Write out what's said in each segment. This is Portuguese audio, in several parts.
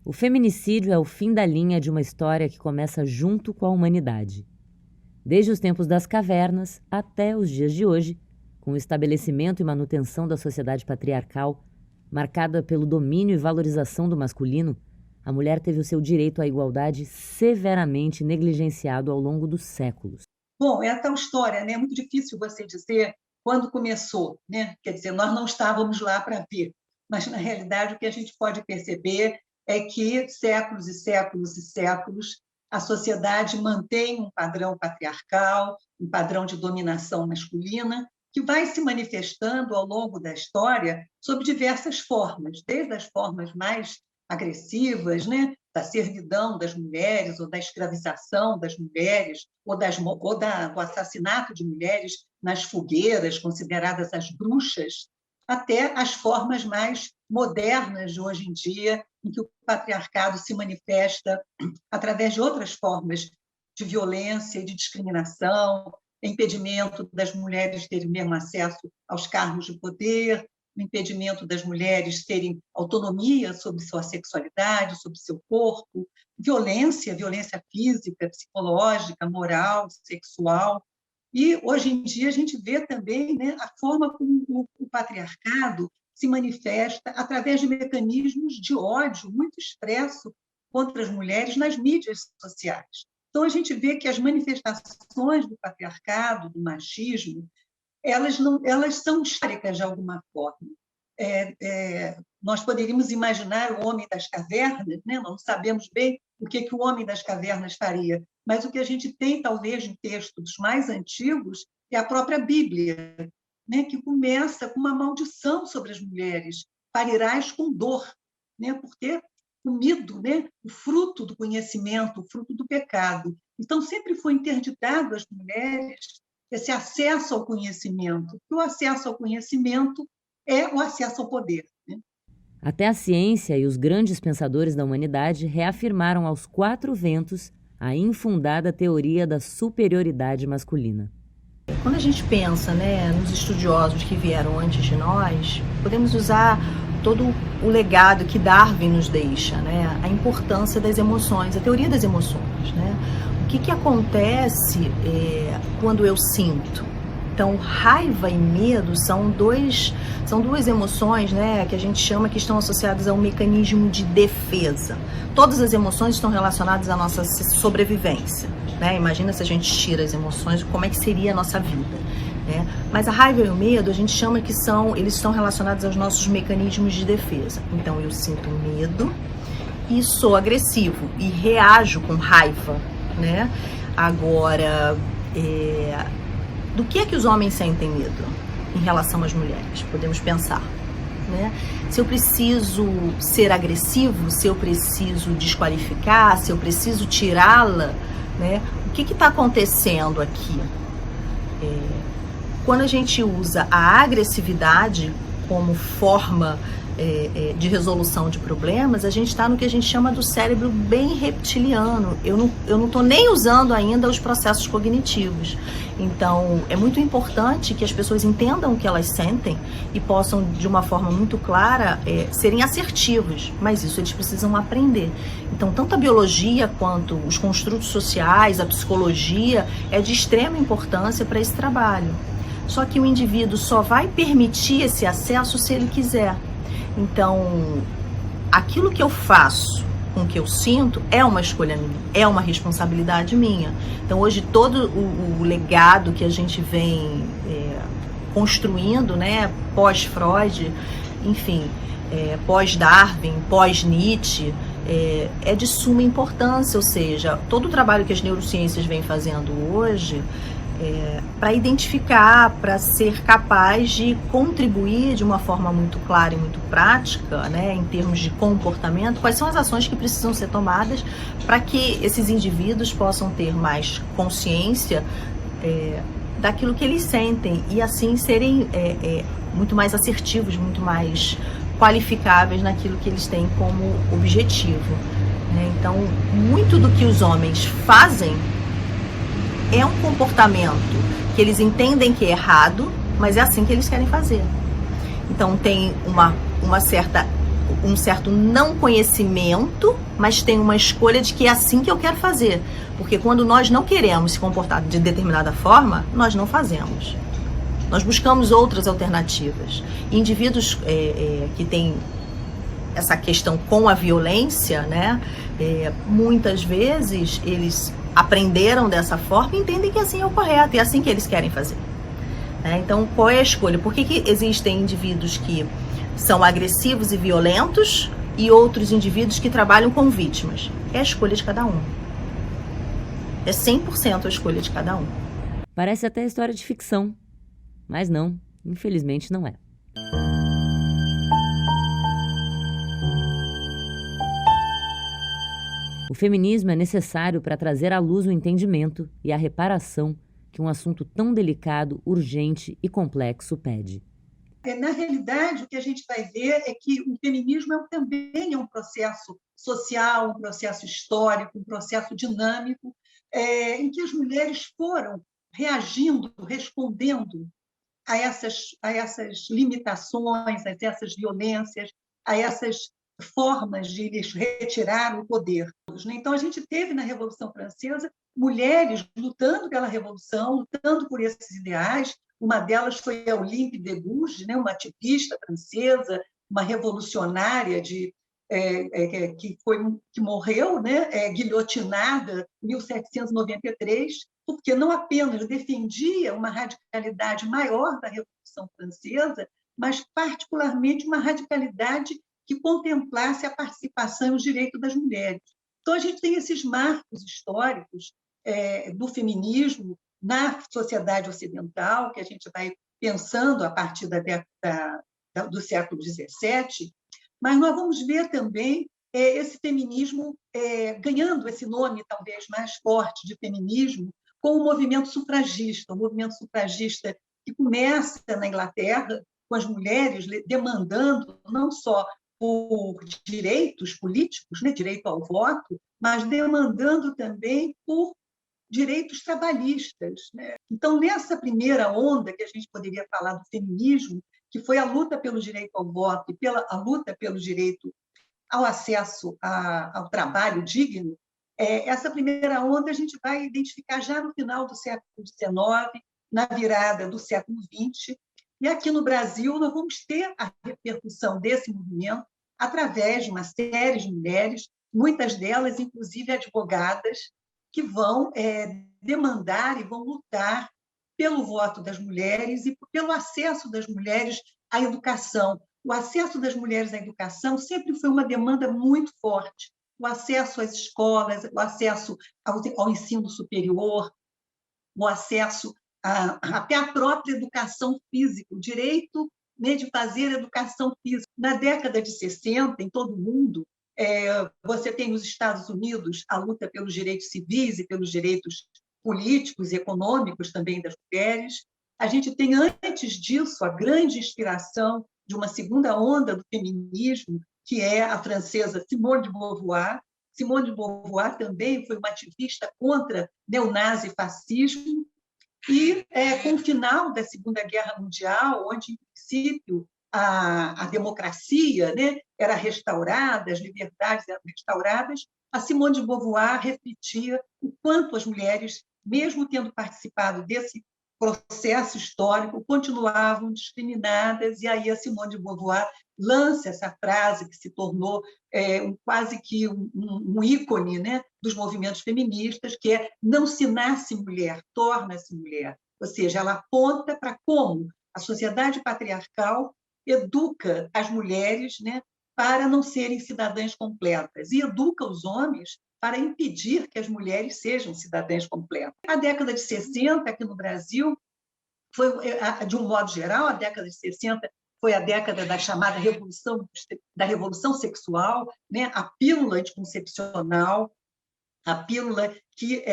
O feminicídio é o fim da linha de uma história que começa junto com a humanidade. Desde os tempos das cavernas até os dias de hoje, com o estabelecimento e manutenção da sociedade patriarcal, marcada pelo domínio e valorização do masculino, a mulher teve o seu direito à igualdade severamente negligenciado ao longo dos séculos. Bom, é a tal história, né? É muito difícil você dizer quando começou, né? Quer dizer, nós não estávamos lá para ver, mas, na realidade, o que a gente pode perceber é que séculos e séculos e séculos a sociedade mantém um padrão patriarcal, um padrão de dominação masculina, que vai se manifestando ao longo da história sob diversas formas, desde as formas mais agressivas, né, da servidão das mulheres, ou da escravização das mulheres, ou do assassinato de mulheres nas fogueiras, consideradas as bruxas, até as formas mais modernas de hoje em dia, em que o patriarcado se manifesta através de outras formas de violência e de discriminação, impedimento das mulheres terem o mesmo acesso aos cargos de poder, o impedimento das mulheres terem autonomia sobre sua sexualidade, sobre seu corpo, violência física, psicológica, moral, sexual. E, hoje em dia, a gente vê também, né, a forma como o patriarcado se manifesta através de mecanismos de ódio muito expresso contra as mulheres nas mídias sociais. Então, a gente vê que as manifestações do patriarcado, do machismo, elas são históricas de alguma forma. Nós poderíamos imaginar o homem das cavernas, né? Não sabemos bem o que o homem das cavernas faria, mas o que a gente tem, talvez, em textos mais antigos é a própria Bíblia, né? Que começa com uma maldição sobre as mulheres: parirás com dor, né? Por ter comido, né, o fruto do conhecimento, o fruto do pecado. Então, sempre foi interditado às mulheres esse acesso ao conhecimento, porque o acesso ao conhecimento é o acesso ao poder, né? Até a ciência e os grandes pensadores da humanidade reafirmaram aos quatro ventos a infundada teoria da superioridade masculina. Quando a gente pensa, né, nos estudiosos que vieram antes de nós, podemos usar todo o legado que Darwin nos deixa, né, a importância das emoções, a teoria das emoções, né? O que acontece quando eu sinto? Então, raiva e medo são duas emoções, né, que a gente chama, que estão associadas a um mecanismo de defesa. Todas as emoções estão relacionadas à nossa sobrevivência, né? Imagina se a gente tira as emoções, como é que seria a nossa vida, né? Mas a raiva e o medo, a gente chama que eles estão relacionados aos nossos mecanismos de defesa. Então, eu sinto medo e sou agressivo e reajo com raiva, né? Agora, do que é que os homens sentem medo em relação às mulheres? Podemos pensar, né? Se eu preciso ser agressivo, se eu preciso desqualificar, se eu preciso tirá-la, né? O que está acontecendo aqui? Quando a gente usa a agressividade como forma de resolução de problemas, a gente está no que a gente chama do cérebro bem reptiliano. Eu não estou nem usando ainda os processos cognitivos. Então, é muito importante que as pessoas entendam o que elas sentem e possam, de uma forma muito clara, serem assertivos. Mas isso eles precisam aprender. Então, tanto a biologia quanto os construtos sociais, a psicologia, é de extrema importância para esse trabalho. Só que o indivíduo só vai permitir esse acesso se ele quiser. Então, aquilo que eu faço com o que eu sinto é uma escolha minha, é uma responsabilidade minha. Então, hoje, todo o legado que a gente vem construindo, né, pós-Freud, enfim, pós-Darwin, pós-Nietzsche, é de suma importância. Ou seja, todo o trabalho que as neurociências vêm fazendo hoje para identificar, para ser capaz de contribuir de uma forma muito clara e muito prática, né, em termos de comportamento, quais são as ações que precisam ser tomadas para que esses indivíduos possam ter mais consciência daquilo que eles sentem e assim serem muito mais assertivos, muito mais qualificáveis naquilo que eles têm como objetivo, né? Então, muito do que os homens fazem é um comportamento que eles entendem que é errado, mas é assim que eles querem fazer. Então tem uma certa um certo não conhecimento, mas tem uma escolha de que é assim que eu quero fazer. Porque quando nós não queremos se comportar de determinada forma, nós não fazemos. Nós buscamos outras alternativas. Indivíduos que têm essa questão com a violência, né? Muitas vezes eles aprenderam dessa forma e entendem que assim é o correto, é assim que eles querem fazer. Então, qual é a escolha? Por que existem indivíduos que são agressivos e violentos e outros indivíduos que trabalham com vítimas? É a escolha de cada um. É 100% a escolha de cada um. Parece até história de ficção, mas não, infelizmente não é. O feminismo é necessário para trazer à luz o entendimento e a reparação que um assunto tão delicado, urgente e complexo pede. Na realidade, o que a gente vai ver é que o feminismo também é um processo social, um processo histórico, um processo dinâmico, em que as mulheres foram reagindo, respondendo a essas limitações, a essas violências, a essas formas de lhes retirar o poder. Então, a gente teve na Revolução Francesa mulheres lutando pela Revolução, lutando por esses ideais. Uma delas foi a Olympe de Gouges, né, uma ativista francesa, uma revolucionária que morreu, né, guilhotinada em 1793, porque não apenas defendia uma radicalidade maior da Revolução Francesa, mas, particularmente, uma radicalidade que contemplasse a participação e os direitos das mulheres. Então, a gente tem esses marcos históricos do feminismo na sociedade ocidental, que a gente vai pensando a partir do século XVII, mas nós vamos ver também esse feminismo ganhando esse nome talvez mais forte de feminismo com o movimento sufragista que começa na Inglaterra, com as mulheres demandando não só por direitos políticos, né, direito ao voto, mas demandando também por direitos trabalhistas, né? Então, nessa primeira onda que a gente poderia falar do feminismo, que foi a luta pelo direito ao voto e a luta pelo direito ao acesso ao trabalho digno, essa primeira onda a gente vai identificar já no final do século XIX, na virada do século XX, e aqui no Brasil nós vamos ter a repercussão desse movimento através de uma série de mulheres, muitas delas, inclusive, advogadas, que vão demandar e vão lutar pelo voto das mulheres e pelo acesso das mulheres à educação. O acesso das mulheres à educação sempre foi uma demanda muito forte. O acesso às escolas, o acesso ao ensino superior, o acesso até à própria educação física, o direito, né, de fazer educação física. Na década de 60, em todo o mundo, você tem nos Estados Unidos a luta pelos direitos civis e pelos direitos políticos e econômicos também das mulheres. A gente tem, antes disso, a grande inspiração de uma segunda onda do feminismo, que é a francesa Simone de Beauvoir. Simone de Beauvoir também foi uma ativista contra neonazifascismo, e com o final da Segunda Guerra Mundial, onde, em princípio, a democracia, né, era restaurada, as liberdades eram restauradas, a Simone de Beauvoir refletia o quanto as mulheres, mesmo tendo participado desse processo histórico, continuavam discriminadas, e aí a Simone de Beauvoir lança essa frase que se tornou quase que um ícone, né, dos movimentos feministas, que é: não se nasce mulher, torna-se mulher. Ou seja, ela aponta para como a sociedade patriarcal educa as mulheres, né, para não serem cidadãs completas, e educa os homens para impedir que as mulheres sejam cidadãs completas. A década de 60, aqui no Brasil, foi, de um modo geral, a década de 60 foi a década da chamada revolução sexual, né? A pílula anticoncepcional, a pílula que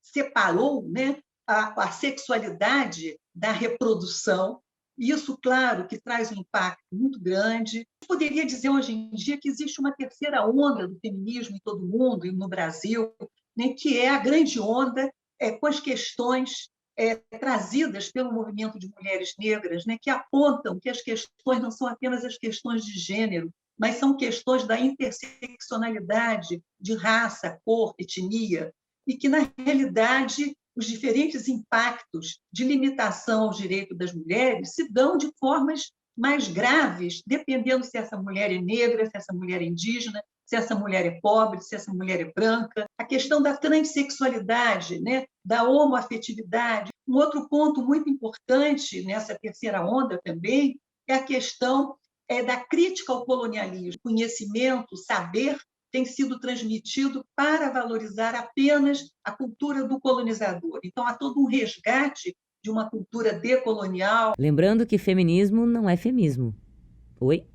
separou, né, a sexualidade da reprodução. Isso, claro, que traz um impacto muito grande. Eu poderia dizer hoje em dia que existe uma terceira onda do feminismo em todo o mundo e no Brasil, né, que é a grande onda com as questões trazidas pelo movimento de mulheres negras, né, que apontam que as questões não são apenas as questões de gênero, mas são questões da interseccionalidade de raça, cor, etnia, e que, na realidade, os diferentes impactos de limitação aos direitos das mulheres se dão de formas mais graves, dependendo se essa mulher é negra, se essa mulher é indígena, se essa mulher é pobre, se essa mulher é branca. A questão da transexualidade, né? Da homoafetividade. Um outro ponto muito importante nessa terceira onda também é a questão da crítica ao colonialismo. Conhecimento, saber tem sido transmitido para valorizar apenas a cultura do colonizador. Então, há todo um resgate de uma cultura decolonial. Lembrando que feminismo não é femismo. Oi?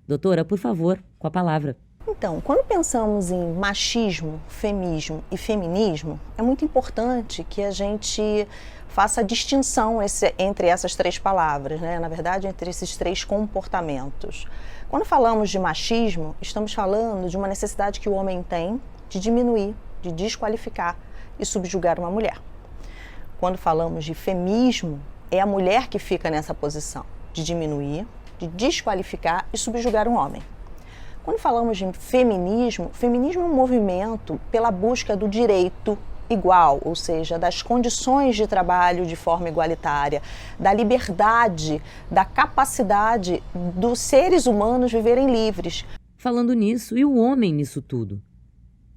Doutora, por favor, com a palavra. Então, quando pensamos em machismo, feminismo e feminismo, é muito importante que a gente faça a distinção entre essas três palavras, né? Na verdade, entre esses três comportamentos. Quando falamos de machismo, estamos falando de uma necessidade que o homem tem de diminuir, de desqualificar e subjugar uma mulher. Quando falamos de feminismo, é a mulher que fica nessa posição de diminuir, de desqualificar e subjugar um homem. Quando falamos de feminismo, feminismo é um movimento pela busca do direito igual, ou seja, das condições de trabalho de forma igualitária, da liberdade, da capacidade dos seres humanos viverem livres. Falando nisso, e o homem nisso tudo?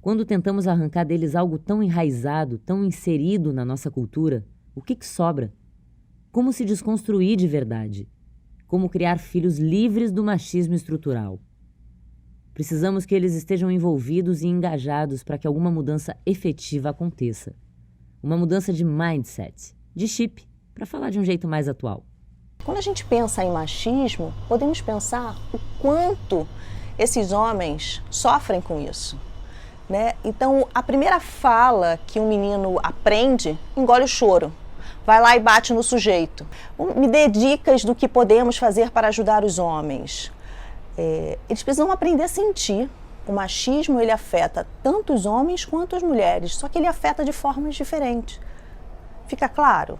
Quando tentamos arrancar deles algo tão enraizado, tão inserido na nossa cultura, o que sobra? Como se desconstruir de verdade? Como criar filhos livres do machismo estrutural? Precisamos que eles estejam envolvidos e engajados para que alguma mudança efetiva aconteça. Uma mudança de mindset, de chip, para falar de um jeito mais atual. Quando a gente pensa em machismo, podemos pensar o quanto esses homens sofrem com isso, né? Então, a primeira fala que um menino aprende, engole o choro. Vai lá e bate no sujeito. Me dê dicas do que podemos fazer para ajudar os homens. Eles precisam aprender a sentir. O machismo, ele afeta tanto os homens quanto as mulheres, só que ele afeta de formas diferentes. Fica claro?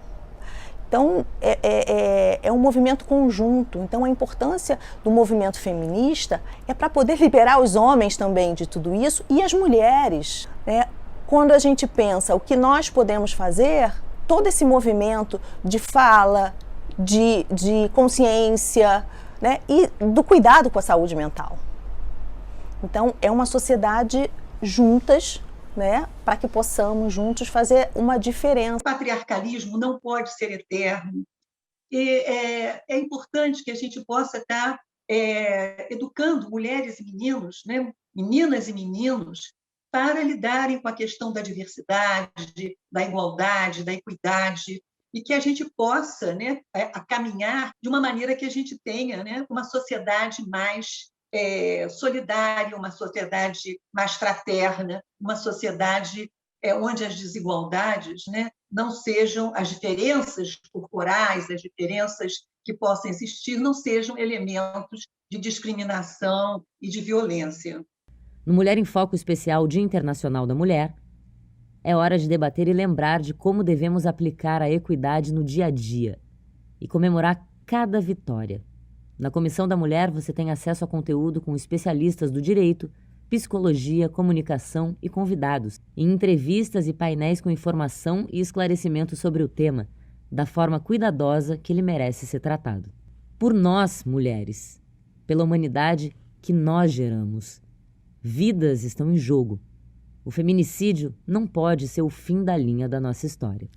Então, é um movimento conjunto. Então, a importância do movimento feminista é para poder liberar os homens também de tudo isso e as mulheres, né? Quando a gente pensa o que nós podemos fazer, todo esse movimento de fala, de consciência, né, e do cuidado com a saúde mental. Então, é uma sociedade juntas, né, para que possamos juntos fazer uma diferença. O patriarcalismo não pode ser eterno. E é importante que a gente possa estar educando mulheres e meninos, né, meninas e meninos, para lidarem com a questão da diversidade, da igualdade, da equidade, e que a gente possa, né, caminhar de uma maneira que a gente tenha, né, uma sociedade mais solidária, uma sociedade mais fraterna, uma sociedade onde as desigualdades, né, não sejam, as diferenças corporais, as diferenças que possam existir, não sejam elementos de discriminação e de violência. No Mulher em Foco Especial Dia Internacional da Mulher, é hora de debater e lembrar de como devemos aplicar a equidade no dia a dia e comemorar cada vitória. Na Comissão da Mulher, você tem acesso a conteúdo com especialistas do direito, psicologia, comunicação e convidados, e entrevistas e painéis com informação e esclarecimento sobre o tema, da forma cuidadosa que ele merece ser tratado. Por nós, mulheres, pela humanidade que nós geramos. Vidas estão em jogo. O feminicídio não pode ser o fim da linha da nossa história.